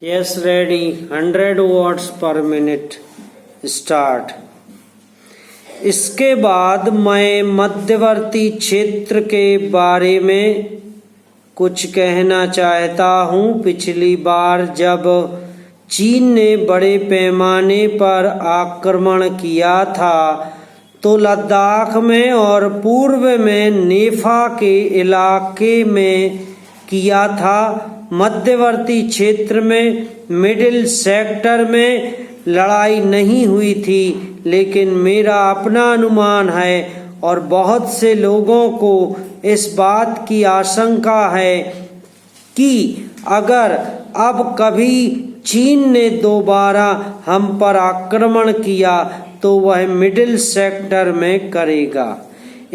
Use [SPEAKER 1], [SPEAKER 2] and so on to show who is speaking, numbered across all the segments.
[SPEAKER 1] Yes, ready. 100 words per minute. Start. इसके बाद मैं मध्यवर्ती क्षेत्र के बारे में कुछ कहना चाहता हूँ। पिछली बार जब चीन ने बड़े पैमाने पर आक्रमण किया था तो लद्दाख में और पूर्व में नेफा के इलाके में किया था। मध्यवर्ती क्षेत्र में मिडिल सेक्टर में लड़ाई नहीं हुई थी, लेकिन मेरा अपना अनुमान है और बहुत से लोगों को इस बात की आशंका है कि अगर अब कभी चीन ने दोबारा हम पर आक्रमण किया तो वह मिडिल सेक्टर में करेगा।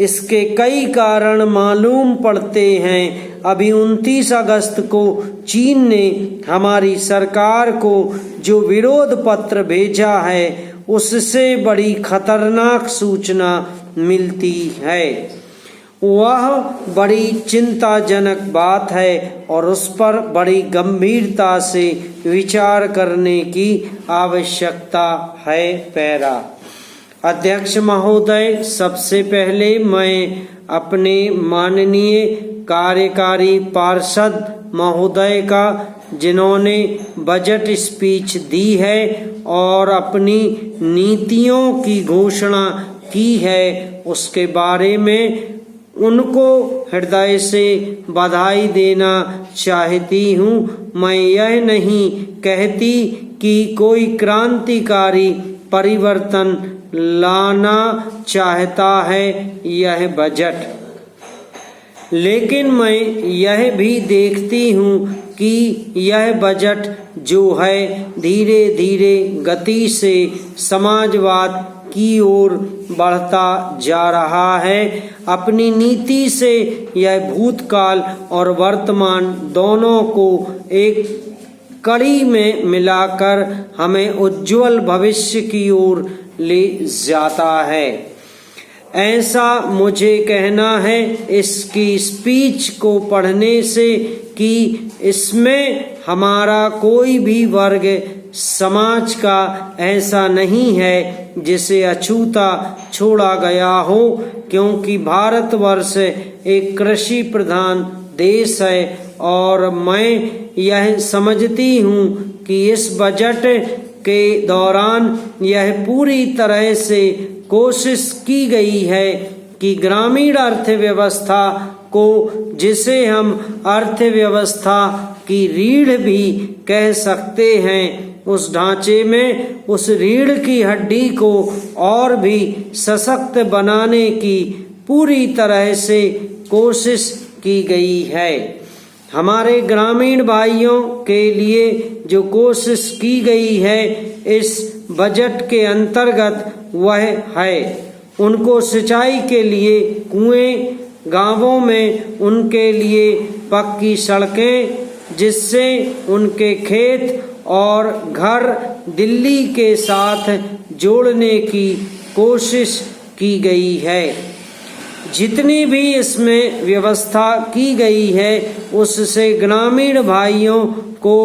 [SPEAKER 1] इसके कई कारण मालूम पड़ते हैं। अभी 29 अगस्त को चीन ने हमारी सरकार को जो विरोध पत्र भेजा है उससे बड़ी खतरनाक सूचना मिलती है। वह बड़ी चिंताजनक बात है और उस पर बड़ी गंभीरता से विचार करने की आवश्यकता है। पैरा अध्यक्ष महोदय, सबसे पहले मैं अपने माननीय कार्यकारी पार्षद महोदय का, जिन्होंने बजट स्पीच दी है और अपनी नीतियों की घोषणा की है, उसके बारे में उनको हृदय से बधाई देना चाहती हूँ। मैं यह नहीं कहती कि कोई क्रांतिकारी परिवर्तन लाना चाहता है यह बजट, लेकिन मैं यह भी देखती हूँ कि यह बजट जो है धीरे धीरे गति से समाजवाद की ओर बढ़ता जा रहा है। अपनी नीति से यह भूतकाल और वर्तमान दोनों को एक कड़ी में मिलाकर हमें उज्जवल भविष्य की ओर ले जाता है। ऐसा मुझे कहना है इसकी स्पीच को पढ़ने से कि इसमें हमारा कोई भी वर्ग समाज का ऐसा नहीं है जिसे अछूता छोड़ा गया हो, क्योंकि भारतवर्ष एक कृषि प्रधान देश है और मैं यह समझती हूँ कि इस बजट के दौरान यह पूरी तरह से कोशिश की गई है कि ग्रामीण अर्थव्यवस्था को, जिसे हम अर्थव्यवस्था की रीढ़ भी कह सकते हैं, उस ढांचे में उस रीढ़ की हड्डी को और भी सशक्त बनाने की पूरी तरह से कोशिश की गई है। हमारे ग्रामीण भाइयों के लिए जो कोशिश की गई है इस बजट के अंतर्गत वह है उनको सिंचाई के लिए कुएं, गांवों में उनके लिए पक्की सड़कें, जिससे उनके खेत और घर दिल्ली के साथ जोड़ने की कोशिश की गई है। जितनी भी इसमें व्यवस्था की गई है उससे ग्रामीण भाइयों को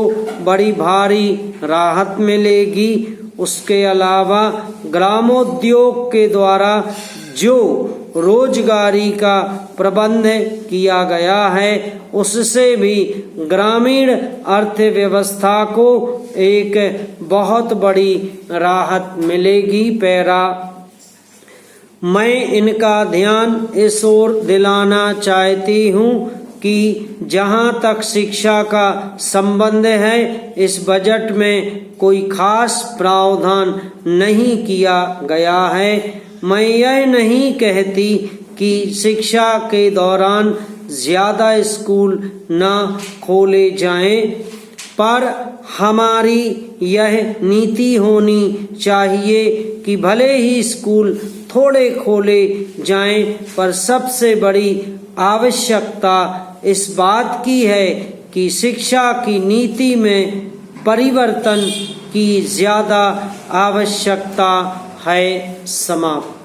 [SPEAKER 1] बड़ी भारी राहत मिलेगी। उसके अलावा ग्रामोद्योग के द्वारा जो रोजगारी का प्रबंध किया गया है उससे भी ग्रामीण अर्थव्यवस्था को एक बहुत बड़ी राहत मिलेगी। पैरा मैं इनका ध्यान इस ओर दिलाना चाहती हूँ कि जहाँ तक शिक्षा का संबंध है इस बजट में कोई खास प्रावधान नहीं किया गया है। मैं यह नहीं कहती कि शिक्षा के दौरान ज़्यादा स्कूल न खोले जाएं, पर हमारी यह नीति होनी चाहिए कि भले ही स्कूल थोड़े खोले जाएं, पर सबसे बड़ी आवश्यकता इस बात की है कि शिक्षा की नीति में परिवर्तन की ज़्यादा आवश्यकता है। समाप्त।